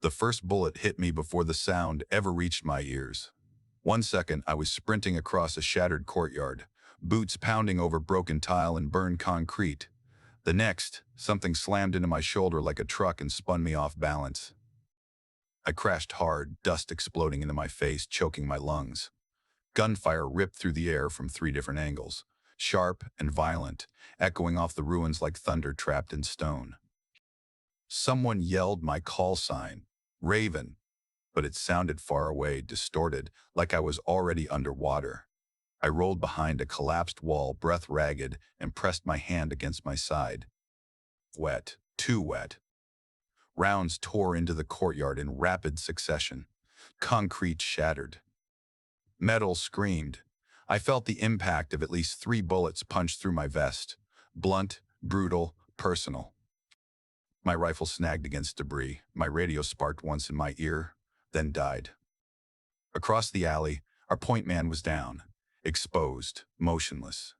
The first bullet hit me before the sound ever reached my ears. 1 second, I was sprinting across a shattered courtyard, boots pounding over broken tile and burned concrete. The next, something slammed into my shoulder like a truck and spun me off balance. I crashed hard, dust exploding into my face, choking my lungs. Gunfire ripped through the air from 3 different angles, sharp and violent, echoing off the ruins like thunder trapped in stone. Someone yelled my call sign, Raven, but it sounded far away, distorted, like I was already underwater. I rolled behind a collapsed wall, breath ragged, and pressed my hand against my side. Wet, too wet. Rounds tore into the courtyard in rapid succession. Concrete shattered. Metal screamed. I felt the impact of at least 3 bullets punched through my vest. Blunt, brutal, personal. My rifle snagged against debris. My radio sparked once in my ear, then died. Across the alley, our point man was down, exposed, motionless.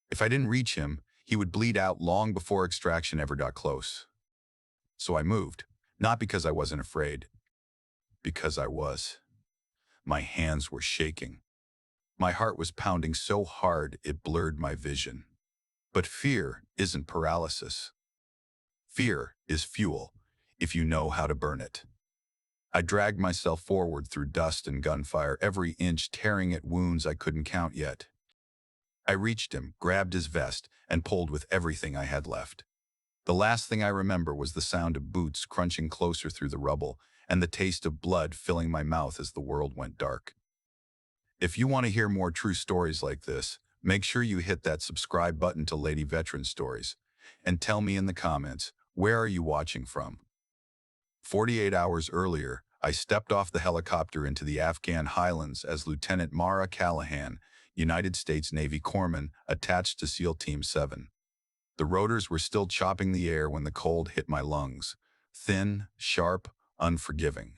If I didn't reach him, he would bleed out long before extraction ever got close. So I moved, not because I wasn't afraid, because I was. My hands were shaking. My heart was pounding so hard it blurred my vision. But fear isn't paralysis. Fear is fuel, if you know how to burn it. I dragged myself forward through dust and gunfire, every inch tearing at wounds I couldn't count yet. I reached him, grabbed his vest, and pulled with everything I had left. The last thing I remember was the sound of boots crunching closer through the rubble and the taste of blood filling my mouth as the world went dark. If you want to hear more true stories like this, make sure you hit that subscribe button to Lady Veteran Stories and tell me in the comments, where are you watching from? 48 hours earlier, I stepped off the helicopter into the Afghan highlands as Lieutenant Mara Callahan, United States Navy corpsman attached to SEAL Team 7. The rotors were still chopping the air when the cold hit my lungs, thin, sharp, unforgiving.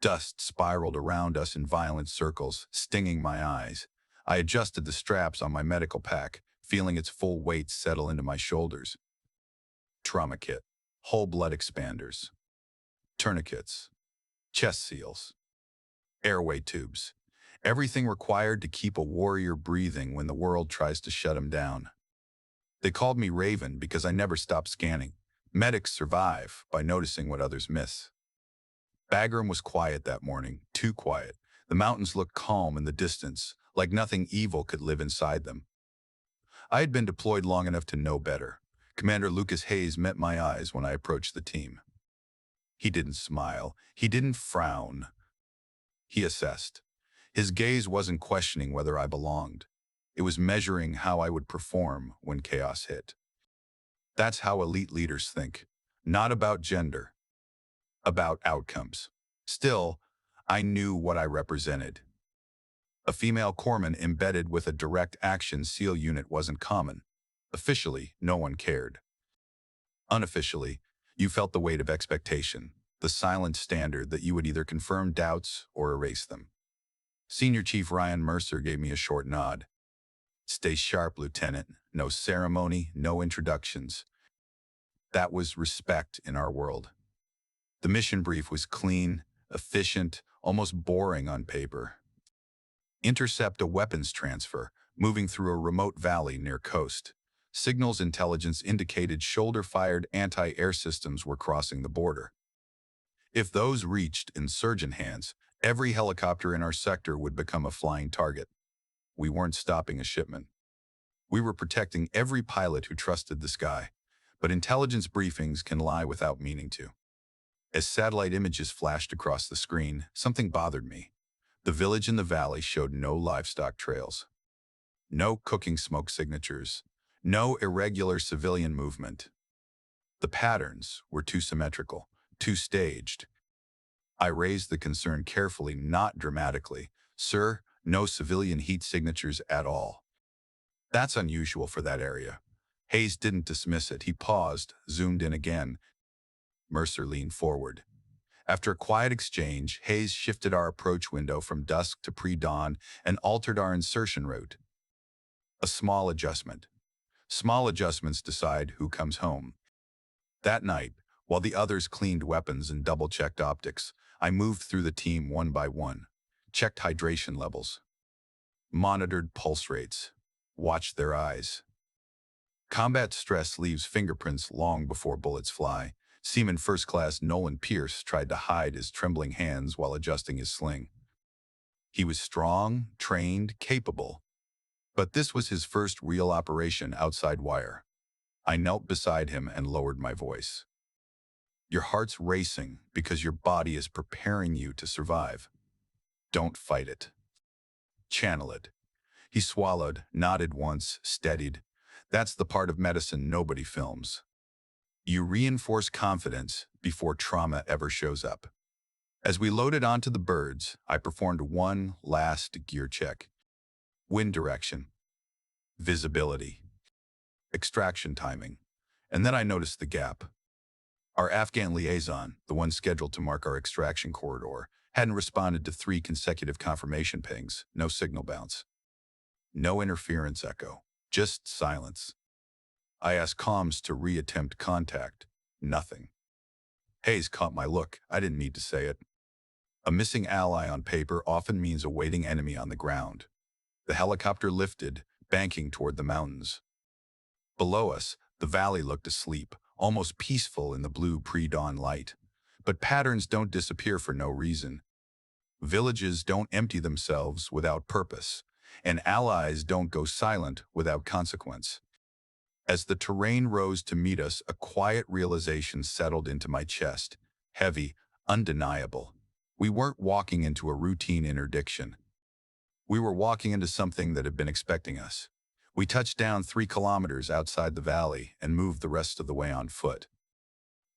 Dust spiraled around us in violent circles, stinging my eyes. I adjusted the straps on my medical pack, feeling its full weight settle into my shoulders. Trauma kit, whole blood expanders, tourniquets, chest seals, airway tubes. Everything required to keep a warrior breathing when the world tries to shut him down. They called me Raven because I never stopped scanning. Medics survive by noticing what others miss. Bagram was quiet that morning, too quiet. The mountains looked calm in the distance, like nothing evil could live inside them. I had been deployed long enough to know better. Commander Lucas Hayes met my eyes when I approached the team. He didn't smile. He didn't frown. He assessed. His gaze wasn't questioning whether I belonged. It was measuring how I would perform when chaos hit. That's how elite leaders think. Not about gender. About outcomes. Still, I knew what I represented. A female corpsman embedded with a direct action SEAL unit wasn't common. Officially, no one cared. Unofficially, you felt the weight of expectation, the silent standard that you would either confirm doubts or erase them. Senior Chief Ryan Mercer gave me a short nod. Stay sharp, Lieutenant. No ceremony, no introductions. That was respect in our world. The mission brief was clean, efficient, almost boring on paper. Intercept a weapons transfer, moving through a remote valley near coast. Signals intelligence indicated shoulder-fired anti-air systems were crossing the border. If those reached insurgent hands, every helicopter in our sector would become a flying target. We weren't stopping a shipment. We were protecting every pilot who trusted the sky, but intelligence briefings can lie without meaning to. As satellite images flashed across the screen, something bothered me. The village in the valley showed no livestock trails, no cooking smoke signatures, no irregular civilian movement. The patterns were too symmetrical, too staged. I raised the concern carefully, not dramatically. Sir, no civilian heat signatures at all. That's unusual for that area. Hayes didn't dismiss it. He paused, zoomed in again. Mercer leaned forward. After a quiet exchange, Hayes shifted our approach window from dusk to pre-dawn and altered our insertion route. A small adjustment. Small adjustments decide who comes home. That night, While the others cleaned weapons and double-checked optics, I moved through the team one by one, checked hydration levels, monitored pulse rates, watched their eyes. Combat stress leaves fingerprints long before bullets fly. Seaman First Class Nolan Pierce tried to hide his trembling hands while adjusting his sling. He was strong, trained, capable. But this was his first real operation outside wire. I knelt beside him and lowered my voice. Your heart's racing because your body is preparing you to survive. Don't fight it. Channel it. He swallowed, nodded once, steadied. That's the part of medicine nobody films. You reinforce confidence before trauma ever shows up. As we loaded onto the birds, I performed one last gear check. Wind direction, visibility, extraction timing. And then I noticed the gap. Our Afghan liaison, the one scheduled to mark our extraction corridor, hadn't responded to 3 consecutive confirmation pings, no signal bounce. No interference echo, just silence. I asked comms to reattempt contact. Nothing. Hayes caught my look. I didn't need to say it. A missing ally on paper often means a waiting enemy on the ground. The helicopter lifted, banking toward the mountains. Below us, the valley looked asleep, almost peaceful in the blue pre-dawn light. But patterns don't disappear for no reason. Villages don't empty themselves without purpose, and allies don't go silent without consequence. As the terrain rose to meet us, a quiet realization settled into my chest, heavy, undeniable. We weren't walking into a routine interdiction. We were walking into something that had been expecting us. We touched down 3 kilometers outside the valley and moved the rest of the way on foot.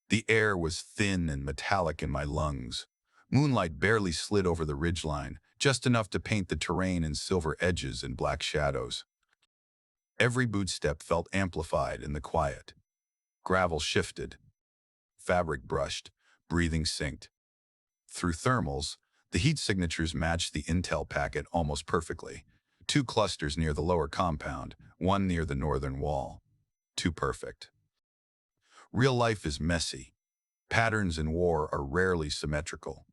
The air was thin and metallic in my lungs. Moonlight barely slid over the ridgeline, just enough to paint the terrain in silver edges and black shadows. Every bootstep felt amplified in the quiet. Gravel shifted. Fabric brushed. Breathing synced. Through thermals, the heat signatures matched the intel packet almost perfectly. 2 clusters near the lower compound, 1 near the northern wall. Too perfect. Real life is messy. Patterns in war are rarely symmetrical.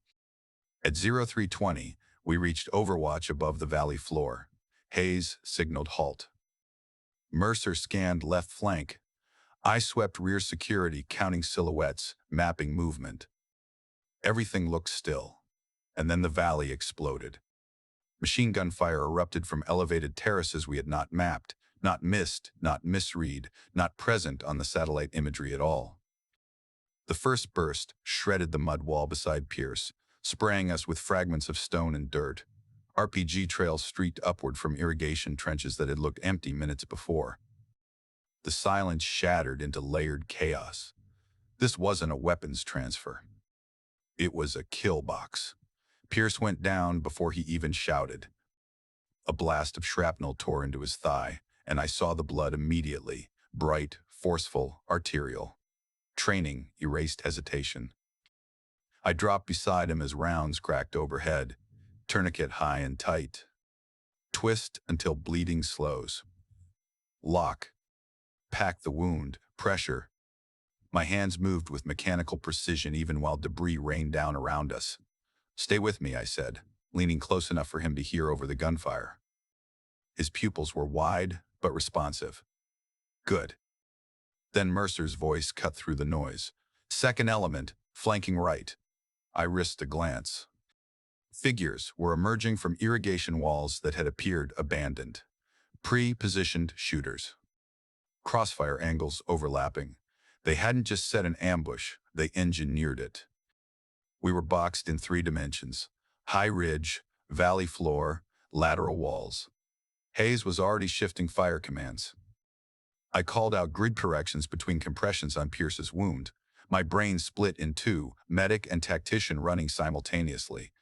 At 0320, we reached Overwatch above the valley floor. Hayes signaled halt. Mercer scanned left flank. I swept rear security, counting silhouettes, mapping movement. Everything looked still. And then the valley exploded. Machine gun fire erupted from elevated terraces we had not mapped, not missed, not misread, not present on the satellite imagery at all. The first burst shredded the mud wall beside Pierce, spraying us with fragments of stone and dirt. RPG trails streaked upward from irrigation trenches that had looked empty minutes before. The silence shattered into layered chaos. This wasn't a weapons transfer. It was a kill box. Pierce went down before he even shouted. A blast of shrapnel tore into his thigh, and I saw the blood immediately, bright, forceful, arterial. Training erased hesitation. I dropped beside him as rounds cracked overhead, tourniquet high and tight. Twist until bleeding slows. Lock. Pack the wound. Pressure. My hands moved with mechanical precision even while debris rained down around us. Stay with me, I said, leaning close enough for him to hear over the gunfire. His pupils were wide but responsive. Good. Then Mercer's voice cut through the noise. Second element, flanking right. I risked a glance. Figures were emerging from irrigation walls that had appeared abandoned. Pre-positioned shooters. Crossfire angles overlapping. They hadn't just set an ambush, they engineered it. We were boxed in 3 dimensions. High ridge, valley floor, lateral walls. Hayes was already shifting fire commands. I called out grid corrections between compressions on Pierce's wound. My brain split in 2, medic and tactician running simultaneously.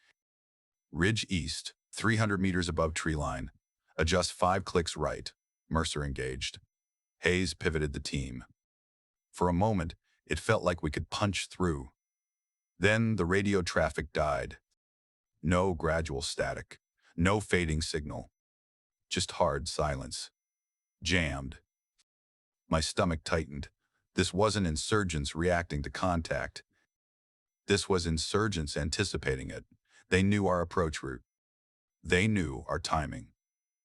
Ridge east, 300 meters above tree line. Adjust 5 clicks right. Mercer engaged. Hayes pivoted the team. For a moment, it felt like we could punch through. Then the radio traffic died. No gradual static. No fading signal. Just hard silence. Jammed. My stomach tightened. This wasn't insurgents reacting to contact. This was insurgents anticipating it. They knew our approach route. They knew our timing.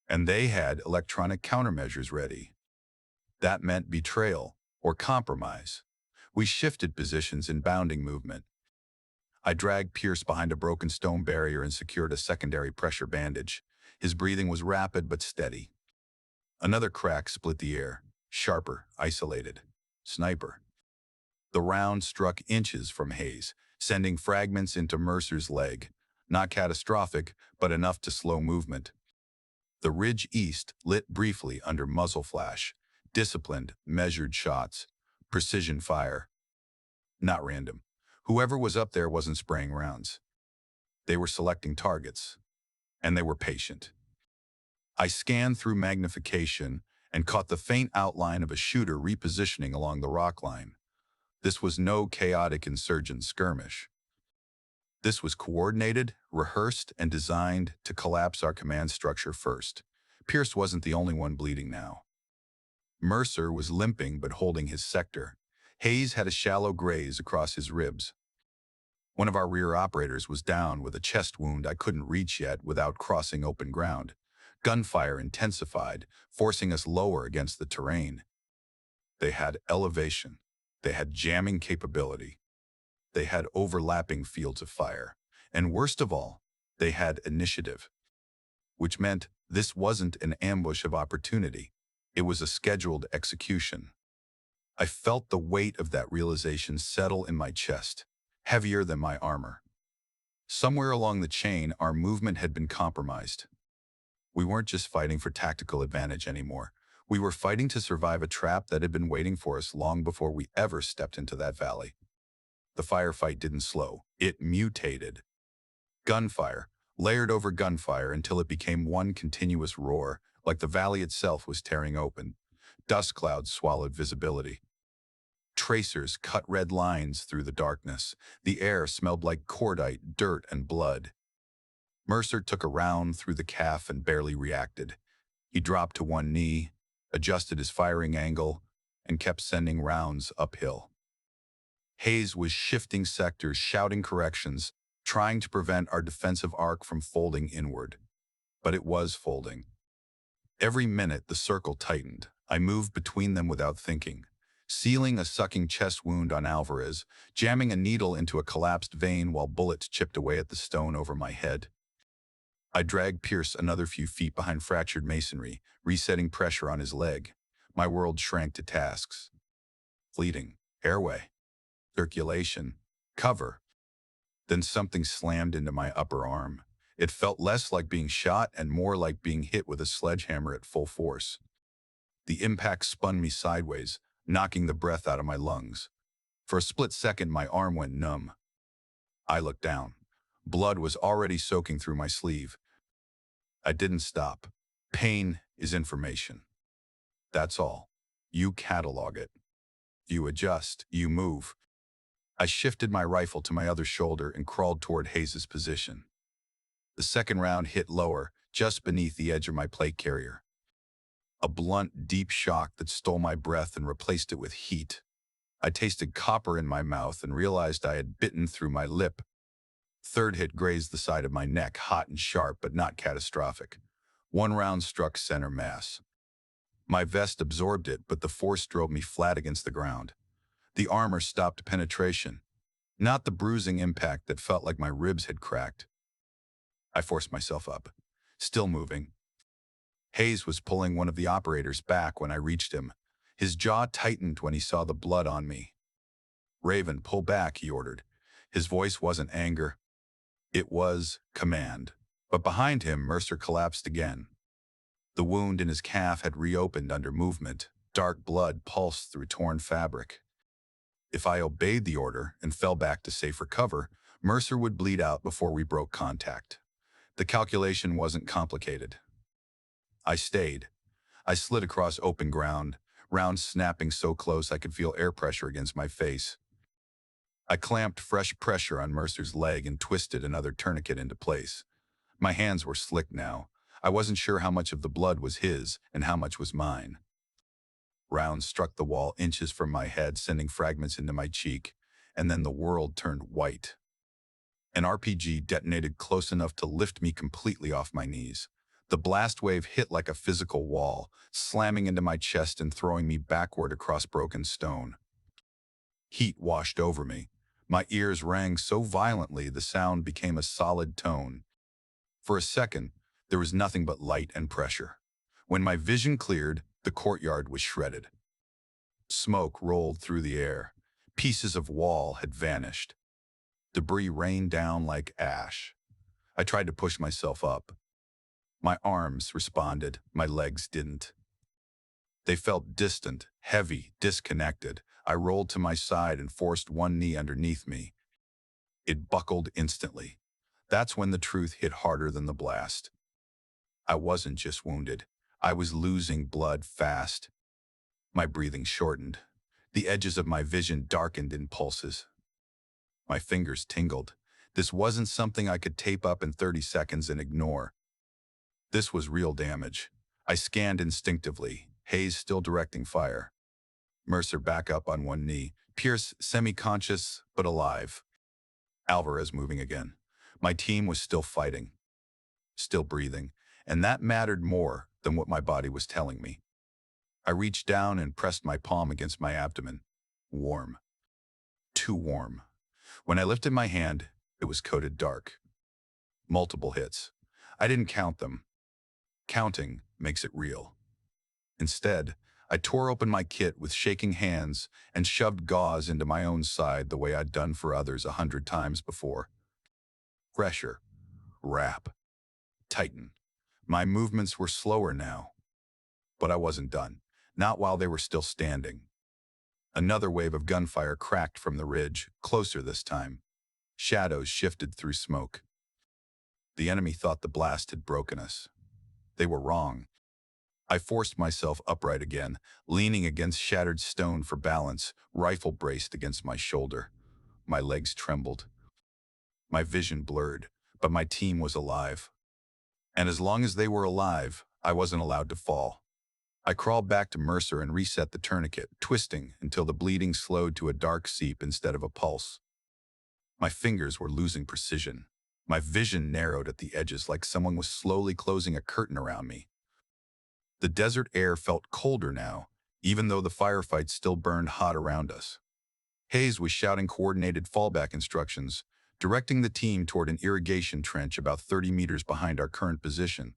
And they had electronic countermeasures ready. That meant betrayal or compromise. We shifted positions in bounding movement. I dragged Pierce behind a broken stone barrier and secured a secondary pressure bandage. His breathing was rapid but steady. Another crack split the air, sharper, isolated. Sniper. The round struck inches from Hayes, sending fragments into Mercer's leg. Not catastrophic, but enough to slow movement. The ridge east lit briefly under muzzle flash. Disciplined, measured shots. Precision fire. Not random. Whoever was up there wasn't spraying rounds. They were selecting targets. And they were patient. I scanned through magnification and caught the faint outline of a shooter repositioning along the rock line. This was no chaotic insurgent skirmish. This was coordinated, rehearsed, and designed to collapse our command structure first. Pierce wasn't the only one bleeding now. Mercer was limping but holding his sector. Hayes had a shallow graze across his ribs. One of our rear operators was down with a chest wound I couldn't reach yet without crossing open ground. Gunfire intensified, forcing us lower against the terrain. They had elevation. They had jamming capability. They had overlapping fields of fire. And worst of all, they had initiative. Which meant this wasn't an ambush of opportunity. It was a scheduled execution. I felt the weight of that realization settle in my chest, heavier than my armor. Somewhere along the chain, our movement had been compromised. We weren't just fighting for tactical advantage anymore. We were fighting to survive a trap that had been waiting for us long before we ever stepped into that valley. The firefight didn't slow. It mutated. Gunfire, layered over gunfire until it became one continuous roar, like the valley itself was tearing open. Dust clouds swallowed visibility. Tracers cut red lines through the darkness. The air smelled like cordite, dirt, and blood. Mercer took a round through the calf and barely reacted. He dropped to one knee, adjusted his firing angle, and kept sending rounds uphill. Hayes was shifting sectors, shouting corrections, trying to prevent our defensive arc from folding inward. But it was folding. Every minute the circle tightened. I moved between them without thinking, sealing a sucking chest wound on Alvarez, jamming a needle into a collapsed vein while bullets chipped away at the stone over my head. I dragged Pierce another few feet behind fractured masonry, resetting pressure on his leg. My world shrank to tasks. Fleeting, airway, circulation, cover. Then something slammed into my upper arm. It felt less like being shot and more like being hit with a sledgehammer at full force. The impact spun me sideways, knocking the breath out of my lungs. For a split second, my arm went numb. I looked down. Blood was already soaking through my sleeve. I didn't stop. Pain is information. That's all. You catalog it. You adjust. You move. I shifted my rifle to my other shoulder and crawled toward Hayes' position. The second round hit lower, just beneath the edge of my plate carrier. A blunt, deep shock that stole my breath and replaced it with heat. I tasted copper in my mouth and realized I had bitten through my lip. Third hit grazed the side of my neck, hot and sharp, but not catastrophic. One round struck center mass. My vest absorbed it, but the force drove me flat against the ground. The armor stopped penetration, not the bruising impact that felt like my ribs had cracked. I forced myself up, still moving. Hayes was pulling one of the operators back when I reached him. His jaw tightened when he saw the blood on me. "Raven, pull back," he ordered. His voice wasn't anger. It was command. But behind him, Mercer collapsed again. The wound in his calf had reopened under movement. Dark blood pulsed through torn fabric. If I obeyed the order and fell back to safer cover, Mercer would bleed out before we broke contact. The calculation wasn't complicated. I stayed. I slid across open ground, rounds snapping so close I could feel air pressure against my face. I clamped fresh pressure on Mercer's leg and twisted another tourniquet into place. My hands were slick now. I wasn't sure how much of the blood was his and how much was mine. Rounds struck the wall inches from my head, sending fragments into my cheek, and then the world turned white. An RPG detonated close enough to lift me completely off my knees. The blast wave hit like a physical wall, slamming into my chest and throwing me backward across broken stone. Heat washed over me. My ears rang so violently the sound became a solid tone. For a second, there was nothing but light and pressure. When my vision cleared, the courtyard was shredded. Smoke rolled through the air. Pieces of wall had vanished. Debris rained down like ash. I tried to push myself up. My arms responded, my legs didn't. They felt distant, heavy, disconnected. I rolled to my side and forced one knee underneath me. It buckled instantly. That's when the truth hit harder than the blast. I wasn't just wounded. I was losing blood fast. My breathing shortened. The edges of my vision darkened in pulses. My fingers tingled. This wasn't something I could tape up in 30 seconds and ignore. This was real damage. I scanned instinctively, Hayes still directing fire. Mercer back up on one knee, Pierce semi-conscious but alive. Alvarez moving again. My team was still fighting, still breathing, and that mattered more than what my body was telling me. I reached down and pressed my palm against my abdomen. Warm. Too warm. When I lifted my hand, it was coated dark. Multiple hits. I didn't count them. Counting makes it real. Instead, I tore open my kit with shaking hands and shoved gauze into my own side the way I'd done for others 100 times before. Pressure. Wrap. Tighten. My movements were slower now. But I wasn't done. Not while they were still standing. Another wave of gunfire cracked from the ridge, closer this time. Shadows shifted through smoke. The enemy thought the blast had broken us. They were wrong. I forced myself upright again, leaning against shattered stone for balance, rifle braced against my shoulder. My legs trembled. My vision blurred, but my team was alive. And as long as they were alive, I wasn't allowed to fall. I crawled back to Mercer and reset the tourniquet, twisting until the bleeding slowed to a dark seep instead of a pulse. My fingers were losing precision. My vision narrowed at the edges like someone was slowly closing a curtain around me. The desert air felt colder now, even though the firefight still burned hot around us. Hayes was shouting coordinated fallback instructions, directing the team toward an irrigation trench about 30 meters behind our current position.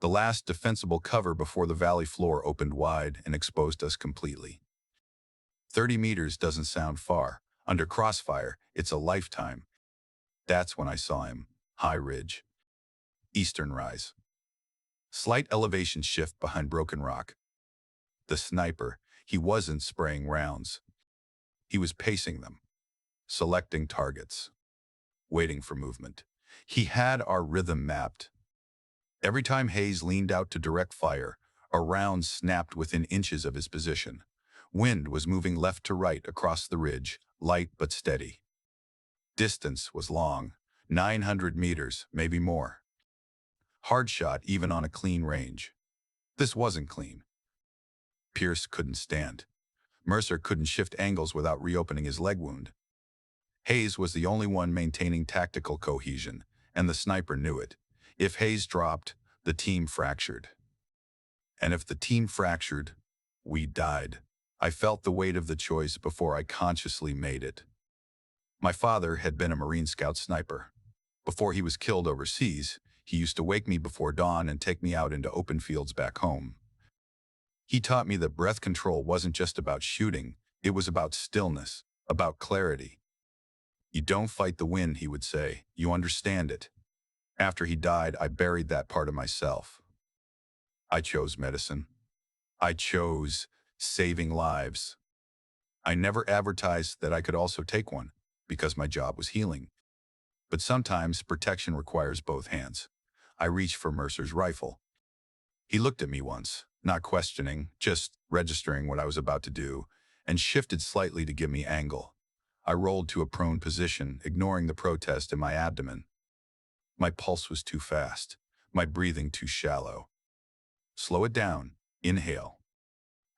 The last defensible cover before the valley floor opened wide and exposed us completely. 30 meters doesn't sound far. Under crossfire, it's a lifetime. That's when I saw him. High ridge. Eastern rise. Slight elevation shift behind broken rock. The sniper, he wasn't spraying rounds. He was pacing them, selecting targets, waiting for movement. He had our rhythm mapped. Every time Hayes leaned out to direct fire, a round snapped within inches of his position. Wind was moving left to right across the ridge, light but steady. Distance was long, 900 meters, maybe more. Hard shot even on a clean range. This wasn't clean. Pierce couldn't stand. Mercer couldn't shift angles without reopening his leg wound. Hayes was the only one maintaining tactical cohesion, and the sniper knew it. If Hayes dropped, the team fractured. And if the team fractured, we died. I felt the weight of the choice before I consciously made it. My father had been a Marine Scout sniper. Before he was killed overseas, he used to wake me before dawn and take me out into open fields back home. He taught me that breath control wasn't just about shooting, it was about stillness, about clarity. You don't fight the wind, he would say, you understand it. After he died, I buried that part of myself. I chose medicine. I chose saving lives. I never advertised that I could also take one, because my job was healing. But sometimes protection requires both hands. I reached for Mercer's rifle. He looked at me once, not questioning, just registering what I was about to do, and shifted slightly to give me angle. I rolled to a prone position, ignoring the protest in my abdomen. My pulse was too fast, my breathing too shallow. Slow it down. Inhale.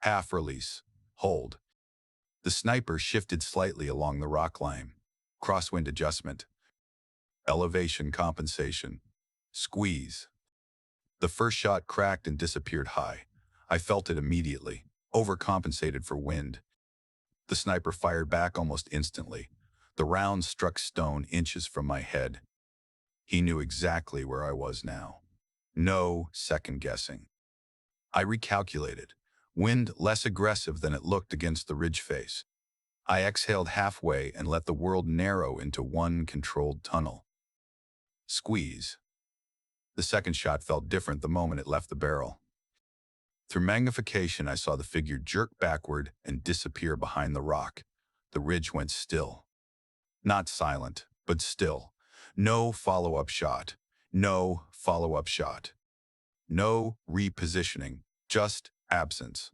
Half release. Hold. The sniper shifted slightly along the rock line. Crosswind adjustment. Elevation compensation. Squeeze. The first shot cracked and disappeared high. I felt it immediately, overcompensated for wind. The sniper fired back almost instantly. The round struck stone inches from my head. He knew exactly where I was now. No second guessing. I recalculated. Wind less aggressive than it looked against the ridge face. I exhaled halfway and let the world narrow into one controlled tunnel. Squeeze. The second shot felt different the moment it left the barrel. Through magnification, I saw the figure jerk backward and disappear behind the rock. The ridge went still. Not silent, but still. No follow-up shot. No follow-up shot. No repositioning. Just absence.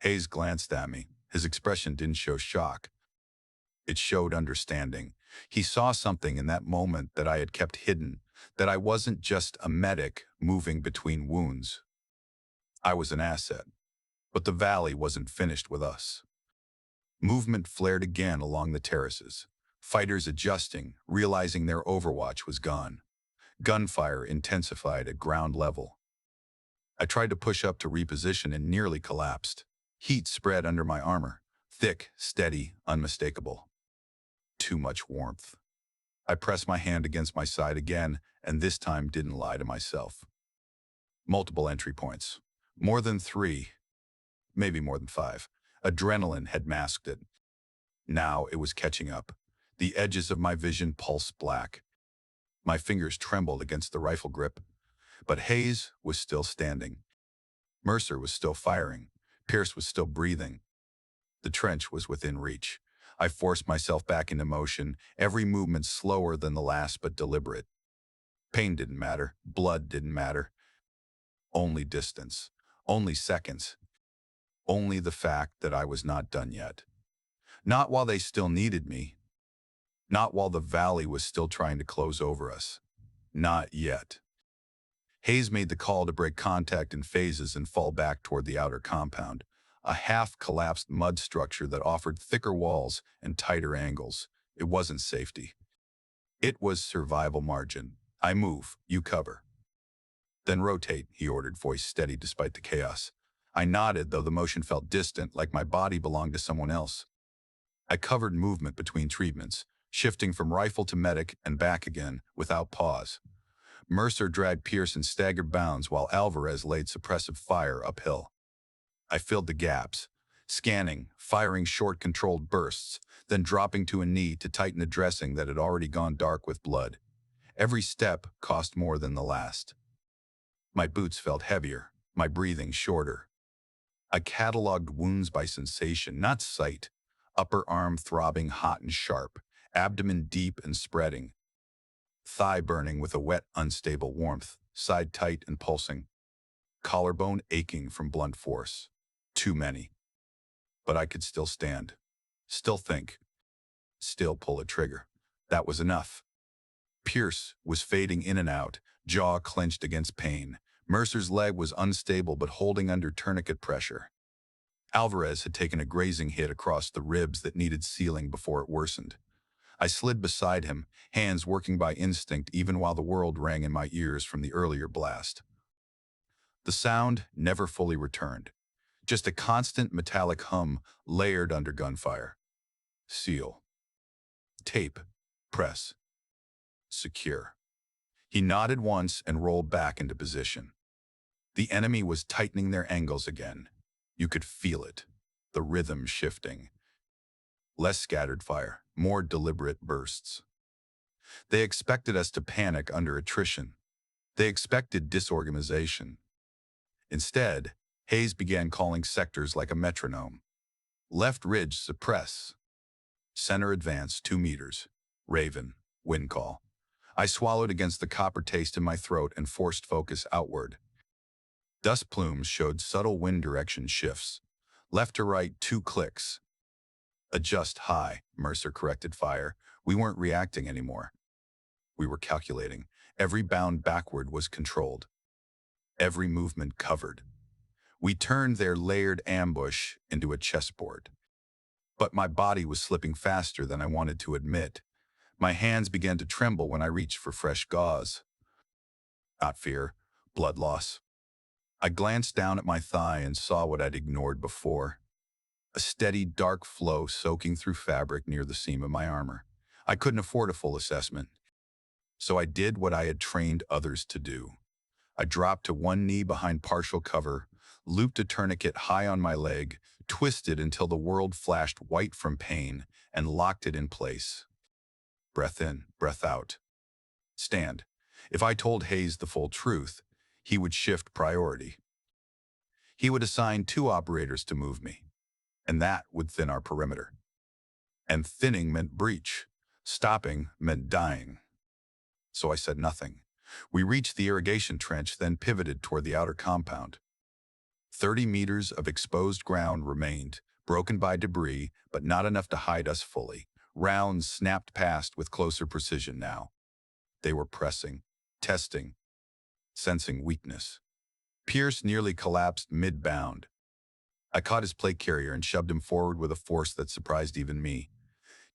Hayes glanced at me. His expression didn't show shock. It showed understanding. He saw something in that moment that I had kept hidden, that I wasn't just a medic moving between wounds. I was an asset. But the valley wasn't finished with us. Movement flared again along the terraces. Fighters adjusting, realizing their overwatch was gone. Gunfire intensified at ground level. I tried to push up to reposition and nearly collapsed. Heat spread under my armor. Thick, steady, unmistakable. Too much warmth. I pressed my hand against my side again, and this time didn't lie to myself. Multiple entry points. More than 3. Maybe more than 5. Adrenaline had masked it. Now it was catching up. The edges of my vision pulsed black. My fingers trembled against the rifle grip. But Hayes was still standing. Mercer was still firing. Pierce was still breathing. The trench was within reach. I forced myself back into motion, every movement slower than the last but deliberate. Pain didn't matter. Blood didn't matter. Only distance. Only seconds. Only the fact that I was not done yet. Not while they still needed me. Not while the valley was still trying to close over us. Not yet. Hayes made the call to break contact in phases and fall back toward the outer compound, a half-collapsed mud structure that offered thicker walls and tighter angles. It wasn't safety. It was survival margin. I move, you cover. Then rotate, he ordered, voice steady despite the chaos. I nodded, though the motion felt distant, like my body belonged to someone else. I covered movement between treatments, shifting from rifle to medic and back again, without pause. Mercer dragged Pierce in staggered bounds while Alvarez laid suppressive fire uphill. I filled the gaps, scanning, firing short controlled bursts, then dropping to a knee to tighten a dressing that had already gone dark with blood. Every step cost more than the last. My boots felt heavier, my breathing shorter. I cataloged wounds by sensation, not sight. Upper arm throbbing hot and sharp, abdomen deep and spreading. Thigh burning with a wet, unstable warmth, side tight and pulsing. Collarbone aching from blunt force. Too many. But I could still stand. Still think. Still pull a trigger. That was enough. Pierce was fading in and out, jaw clenched against pain. Mercer's leg was unstable but holding under tourniquet pressure. Alvarez had taken a grazing hit across the ribs that needed sealing before it worsened. I slid beside him, hands working by instinct even while the world rang in my ears from the earlier blast. The sound never fully returned. Just a constant metallic hum layered under gunfire. Seal. Tape. Press. Secure. He nodded once and rolled back into position. The enemy was tightening their angles again. You could feel it, the rhythm shifting. Less scattered fire, more deliberate bursts. They expected us to panic under attrition. They expected disorganization. Instead, Hayes began calling sectors like a metronome. Left ridge suppress. Center advance 2 meters. Raven, wind call. I swallowed against the copper taste in my throat and forced focus outward. Dust plumes showed subtle wind direction shifts. Left to right 2 clicks. Adjust high, Mercer corrected fire. We weren't reacting anymore. We were calculating. Every bound backward was controlled. Every movement covered. We turned their layered ambush into a chessboard. But my body was slipping faster than I wanted to admit. My hands began to tremble when I reached for fresh gauze. Not fear, blood loss. I glanced down at my thigh and saw what I'd ignored before. A steady, dark flow soaking through fabric near the seam of my armor. I couldn't afford a full assessment, so I did what I had trained others to do. I dropped to one knee behind partial cover, looped a tourniquet high on my leg, twisted until the world flashed white from pain, and locked it in place. Breath in, breath out. Stand. If I told Hayes the full truth, he would shift priority. He would assign 2 operators to move me, and that would thin our perimeter. And thinning meant breach. Stopping meant dying. So I said nothing. We reached the irrigation trench, then pivoted toward the outer compound. 30 meters of exposed ground remained, broken by debris, but not enough to hide us fully. Rounds snapped past with closer precision now. They were pressing, testing, sensing weakness. Pierce nearly collapsed mid-bound. I caught his plate carrier and shoved him forward with a force that surprised even me.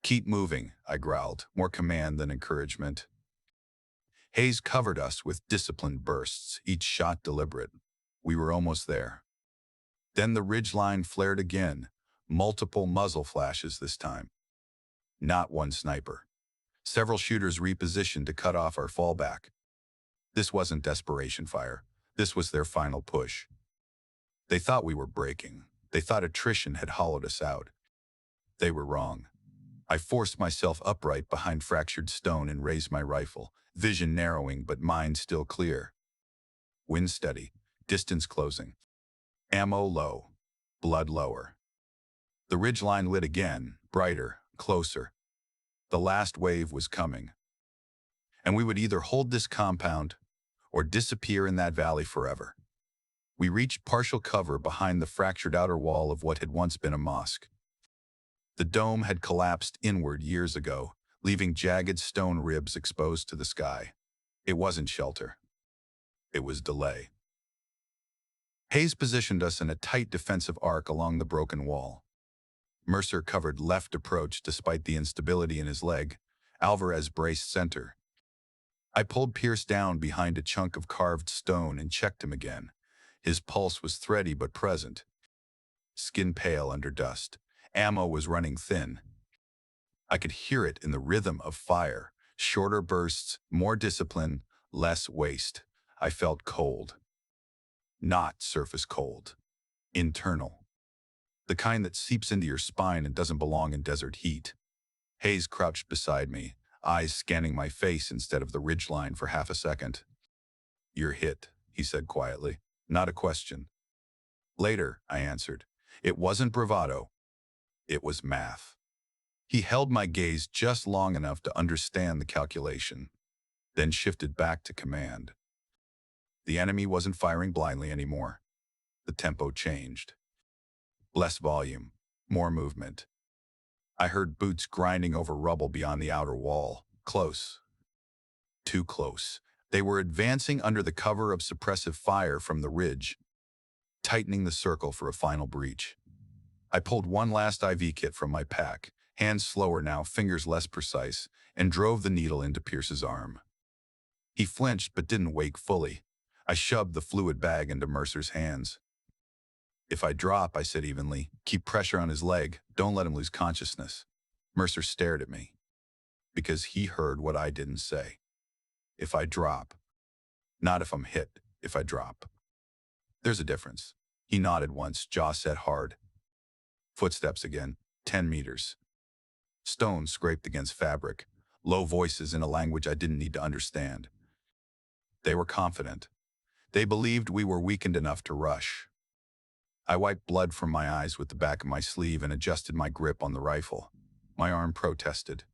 "Keep moving," I growled, more command than encouragement. Hayes covered us with disciplined bursts, each shot deliberate. We were almost there. Then the ridgeline flared again, multiple muzzle flashes this time. Not one sniper. Several shooters repositioned to cut off our fallback. This wasn't desperation fire. This was their final push. They thought we were breaking. They thought attrition had hollowed us out. They were wrong. I forced myself upright behind fractured stone and raised my rifle, vision narrowing but mind still clear. Wind steady, distance closing. Ammo low, blood lower. The ridgeline lit again, brighter, closer. The last wave was coming. And we would either hold this compound or disappear in that valley forever. We reached partial cover behind the fractured outer wall of what had once been a mosque. The dome had collapsed inward years ago, leaving jagged stone ribs exposed to the sky. It wasn't shelter. It was delay. Hayes positioned us in a tight defensive arc along the broken wall. Mercer covered left approach despite the instability in his leg. Alvarez braced center. I pulled Pierce down behind a chunk of carved stone and checked him again. His pulse was thready but present. Skin pale under dust. Ammo was running thin. I could hear it in the rhythm of fire. Shorter bursts, more discipline, less waste. I felt cold. Not surface cold. Internal. The kind that seeps into your spine and doesn't belong in desert heat. Hayes crouched beside me, eyes scanning my face instead of the ridgeline for half a second. "You're hit," he said quietly. "Not a question." "Later," I answered. It wasn't bravado. It was math. He held my gaze just long enough to understand the calculation, then shifted back to command. The enemy wasn't firing blindly anymore. The tempo changed. Less volume, more movement. I heard boots grinding over rubble beyond the outer wall. Close. Too close. They were advancing under the cover of suppressive fire from the ridge, tightening the circle for a final breach. I pulled one last IV kit from my pack, hands slower now, fingers less precise, and drove the needle into Pierce's arm. He flinched but didn't wake fully. I shoved the fluid bag into Mercer's hands. "If I drop," I said evenly, "keep pressure on his leg. Don't let him lose consciousness." Mercer stared at me, because he heard what I didn't say. "If I drop. Not if I'm hit, if I drop. There's a difference." He nodded once, jaw set hard. Footsteps again, 10 meters. Stones scraped against fabric, low voices in a language I didn't need to understand. They were confident. They believed we were weakened enough to rush. I wiped blood from my eyes with the back of my sleeve and adjusted my grip on the rifle. My arm protested.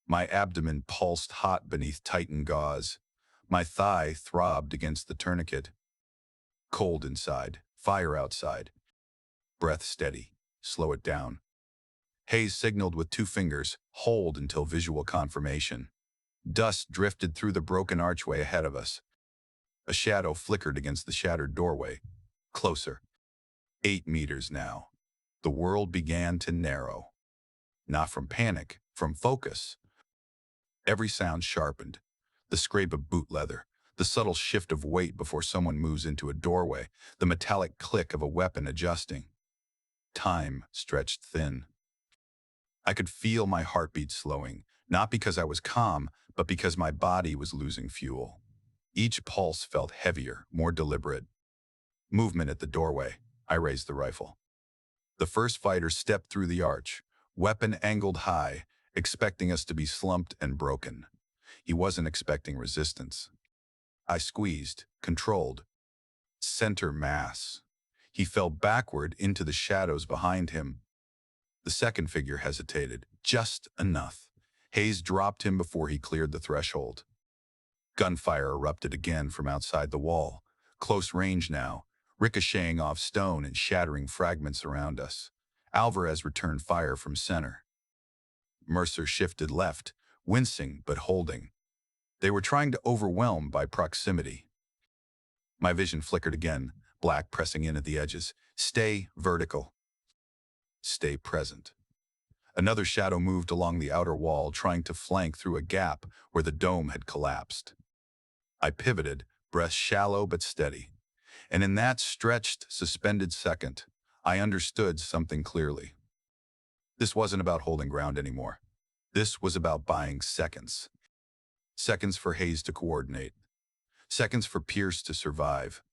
My abdomen pulsed hot beneath tightened gauze. My thigh throbbed against the tourniquet. Cold inside, fire outside. Breath steady. Slow it down. Hayes signaled with 2 fingers, hold until visual confirmation. Dust drifted through the broken archway ahead of us. A shadow flickered against the shattered doorway. Closer. 8 meters now. The world began to narrow. Not from panic, from focus. Every sound sharpened. The scrape of boot leather, the subtle shift of weight before someone moves into a doorway, the metallic click of a weapon adjusting. Time stretched thin. I could feel my heartbeat slowing, not because I was calm, but because my body was losing fuel. Each pulse felt heavier, more deliberate. Movement at the doorway. I raised the rifle. The first fighter stepped through the arch, weapon angled high, expecting us to be slumped and broken. He wasn't expecting resistance. I squeezed, controlled. Center mass. He fell backward into the shadows behind him. The second figure hesitated, just enough. Hayes dropped him before he cleared the threshold. Gunfire erupted again from outside the wall, close range now, ricocheting off stone and shattering fragments around us. Alvarez returned fire from center. Mercer shifted left, wincing but holding. They were trying to overwhelm by proximity. My vision flickered again, black pressing in at the edges. Stay vertical. Stay present. Another shadow moved along the outer wall, trying to flank through a gap where the dome had collapsed. I pivoted, breath shallow but steady. And in that stretched, suspended second, I understood something clearly. This wasn't about holding ground anymore. This was about buying seconds. Seconds for Hayes to coordinate. Seconds for Pierce to survive.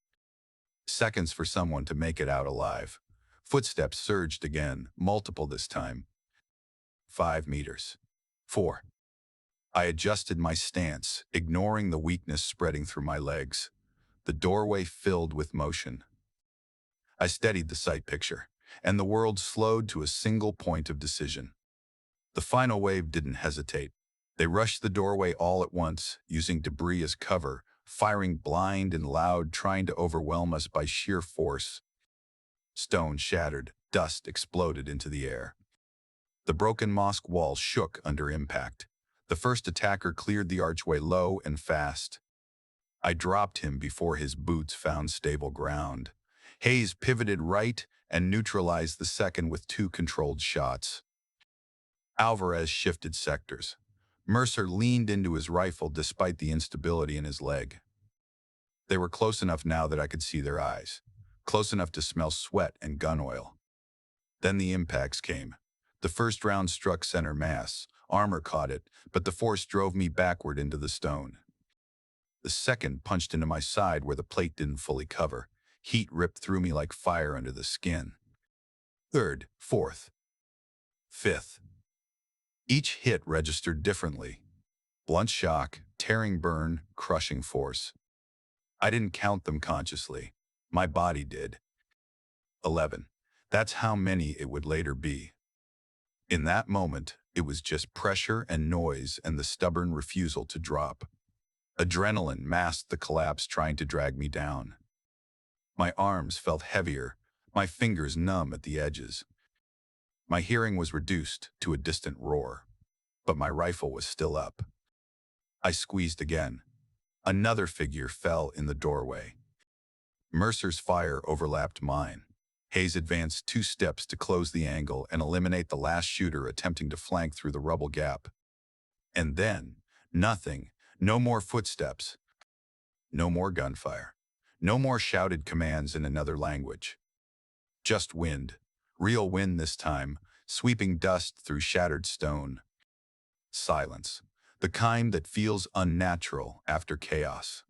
Seconds for someone to make it out alive. Footsteps surged again, multiple this time. 5 meters. 4. I adjusted my stance, ignoring the weakness spreading through my legs. The doorway filled with motion. I steadied the sight picture, and the world slowed to a single point of decision. The final wave didn't hesitate. They rushed the doorway all at once, using debris as cover, firing blind and loud, trying to overwhelm us by sheer force. Stone shattered, dust exploded into the air. The broken mosque wall shook under impact. The first attacker cleared the archway low and fast. I dropped him before his boots found stable ground. Hayes pivoted right and neutralized the second with 2 controlled shots. Alvarez shifted sectors. Mercer leaned into his rifle despite the instability in his leg. They were close enough now that I could see their eyes, close enough to smell sweat and gun oil. Then the impacts came. The first round struck center mass. Armor caught it, but the force drove me backward into the stone. The second punched into my side where the plate didn't fully cover. Heat ripped through me like fire under the skin. Third, fourth, fifth. Each hit registered differently. Blunt shock, tearing burn, crushing force. I didn't count them consciously. My body did. 11. That's how many it would later be. In that moment, it was just pressure and noise and the stubborn refusal to drop. Adrenaline masked the collapse trying to drag me down. My arms felt heavier, my fingers numb at the edges. My hearing was reduced to a distant roar, but my rifle was still up. I squeezed again. Another figure fell in the doorway. Mercer's fire overlapped mine. Hayes advanced 2 steps to close the angle and eliminate the last shooter attempting to flank through the rubble gap. And then, nothing, no more footsteps, no more gunfire, no more shouted commands in another language. Just wind, real wind this time, sweeping dust through shattered stone. Silence, the kind that feels unnatural after chaos.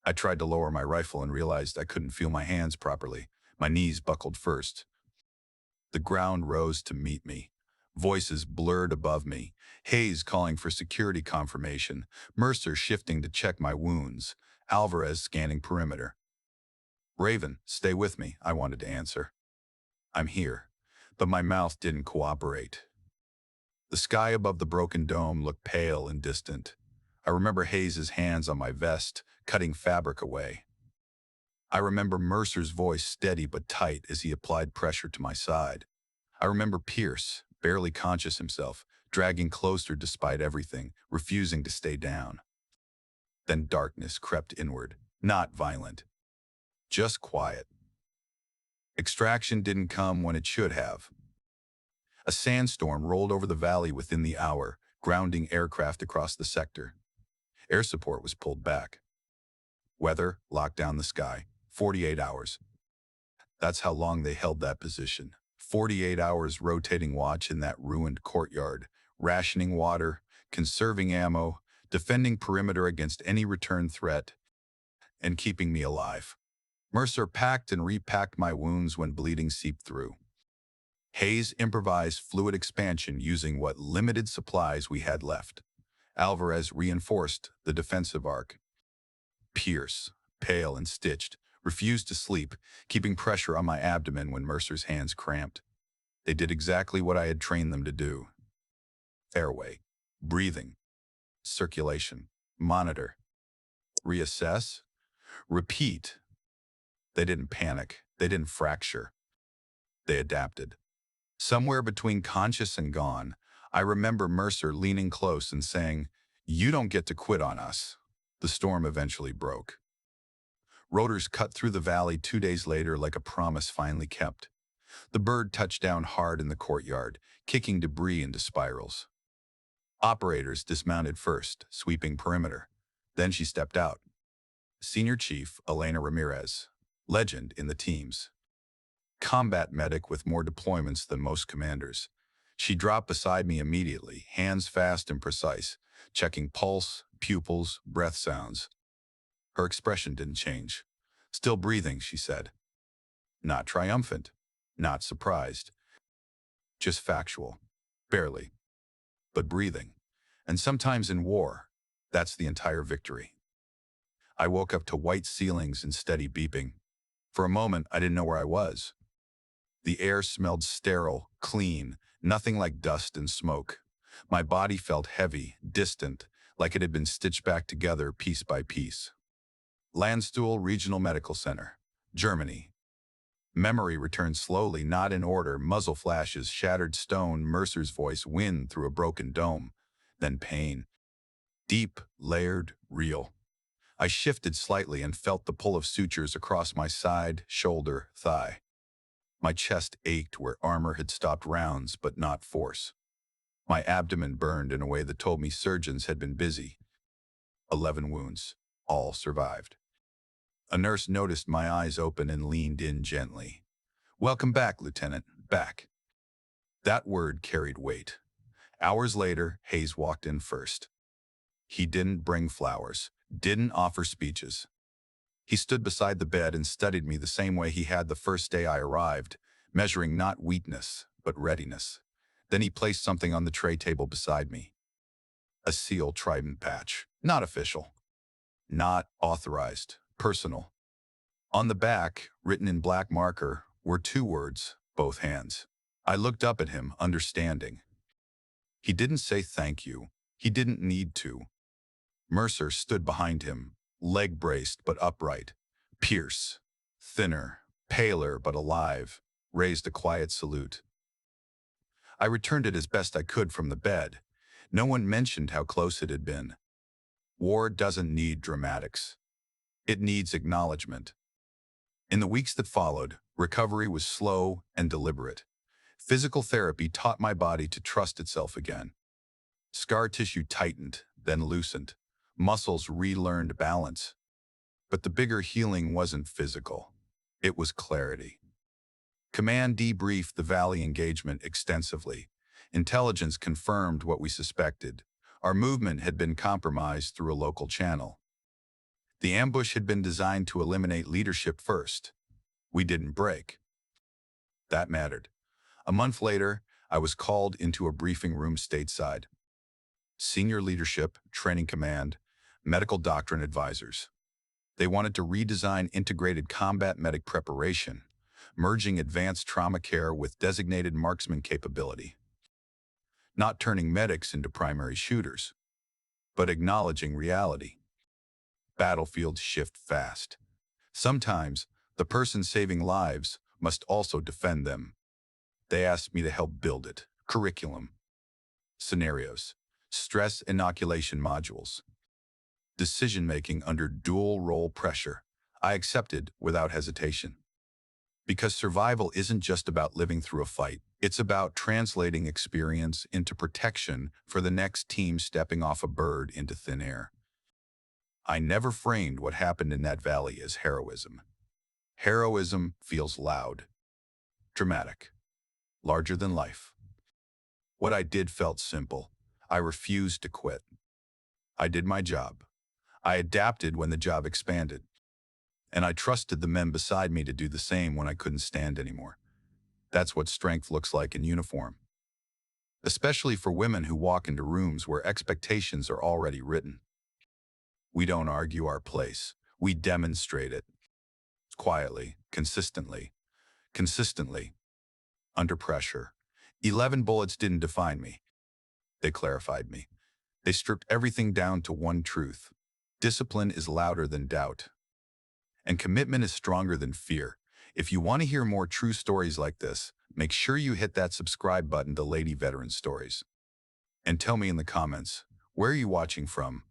I tried to lower my rifle and realized I couldn't feel my hands properly. My knees buckled first. The ground rose to meet me. Voices blurred above me. Hayes calling for security confirmation. Mercer shifting to check my wounds. Alvarez scanning perimeter. Raven, stay with me, I wanted to answer. I'm here. But my mouth didn't cooperate. The sky above the broken dome looked pale and distant. I remember Hayes's hands on my vest, cutting fabric away. I remember Mercer's voice steady but tight as he applied pressure to my side. I remember Pierce, barely conscious himself, dragging closer despite everything, refusing to stay down. Then darkness crept inward, not violent, just quiet. Extraction didn't come when it should have. A sandstorm rolled over the valley within the hour, grounding aircraft across the sector. Air support was pulled back. Weather locked down the sky. 48 hours. That's how long they held that position. 48 hours rotating watch in that ruined courtyard, rationing water, conserving ammo, defending perimeter against any return threat, and keeping me alive. Mercer packed and repacked my wounds when bleeding seeped through. Hayes improvised fluid expansion using what limited supplies we had left. Alvarez reinforced the defensive arc. Pierce, pale and stitched, refused to sleep, keeping pressure on my abdomen when Mercer's hands cramped. They did exactly what I had trained them to do. Airway, breathing, circulation, monitor, reassess, repeat. They didn't panic. They didn't fracture. They adapted. Somewhere between conscious and gone, I remember Mercer leaning close and saying, "You don't get to quit on us." The storm eventually broke. Rotors cut through the valley 2 days later like a promise finally kept. The bird touched down hard in the courtyard, kicking debris into spirals. Operators dismounted first, sweeping perimeter. Then she stepped out. Senior Chief Elena Ramirez, legend in the teams. Combat medic with more deployments than most commanders. She dropped beside me immediately, hands fast and precise, checking pulse, pupils, breath sounds. Her expression didn't change. "Still breathing," she said. Not triumphant, not surprised, just factual. Barely, but breathing. And sometimes in war, that's the entire victory. I woke up to white ceilings and steady beeping. For a moment, I didn't know where I was. The air smelled sterile, clean, nothing like dust and smoke. My body felt heavy, distant, like it had been stitched back together piece by piece. Landstuhl Regional Medical Center, Germany. Memory returned slowly, not in order. Muzzle flashes, shattered stone, Mercer's voice, wind through a broken dome. Then pain. Deep, layered, real. I shifted slightly and felt the pull of sutures across my side, shoulder, thigh. My chest ached where armor had stopped rounds, but not force. My abdomen burned in a way that told me surgeons had been busy. 11 wounds. All survived. A nurse noticed my eyes open and leaned in gently. "Welcome back, Lieutenant. Back." That word carried weight. Hours later, Hayes walked in first. He didn't bring flowers, didn't offer speeches. He stood beside the bed and studied me the same way he had the first day I arrived, measuring not weakness, but readiness. Then he placed something on the tray table beside me. A seal trident patch. Not official. Not authorized. Personal. On the back, written in black marker, were 2 words, both hands. I looked up at him, understanding. He didn't say thank you. He didn't need to. Mercer stood behind him, leg braced but upright. Pierce, thinner, paler but alive, raised a quiet salute. I returned it as best I could from the bed. No one mentioned how close it had been. War doesn't need dramatics. It needs acknowledgement. In the weeks that followed, recovery was slow and deliberate. Physical therapy taught my body to trust itself again. Scar tissue tightened, then loosened. Muscles relearned balance. But the bigger healing wasn't physical. It was clarity. Command debriefed the Valley engagement extensively. Intelligence confirmed what we suspected. Our movement had been compromised through a local channel. The ambush had been designed to eliminate leadership first. We didn't break. That mattered. A month later, I was called into a briefing room stateside. Senior leadership, training command, medical doctrine advisors. They wanted to redesign integrated combat medic preparation, merging advanced trauma care with designated marksman capability. Not turning medics into primary shooters, but acknowledging reality. Battlefields shift fast. Sometimes, the person saving lives must also defend them. They asked me to help build it. Curriculum. Scenarios. Stress inoculation modules. Decision-making under dual-role pressure. I accepted without hesitation. Because survival isn't just about living through a fight. It's about translating experience into protection for the next team stepping off a bird into thin air. I never framed what happened in that valley as heroism. Heroism feels loud, dramatic, larger than life. What I did felt simple. I refused to quit. I did my job. I adapted when the job expanded. And I trusted the men beside me to do the same when I couldn't stand anymore. That's what strength looks like in uniform. Especially for women who walk into rooms where expectations are already written. We don't argue our place. We demonstrate it. Quietly, consistently, under pressure. 11 bullets didn't define me. They clarified me. They stripped everything down to one truth. Discipline is louder than doubt. And commitment is stronger than fear. If you want to hear more true stories like this, make sure you hit that subscribe button to Lady Veteran Stories. And tell me in the comments, where are you watching from?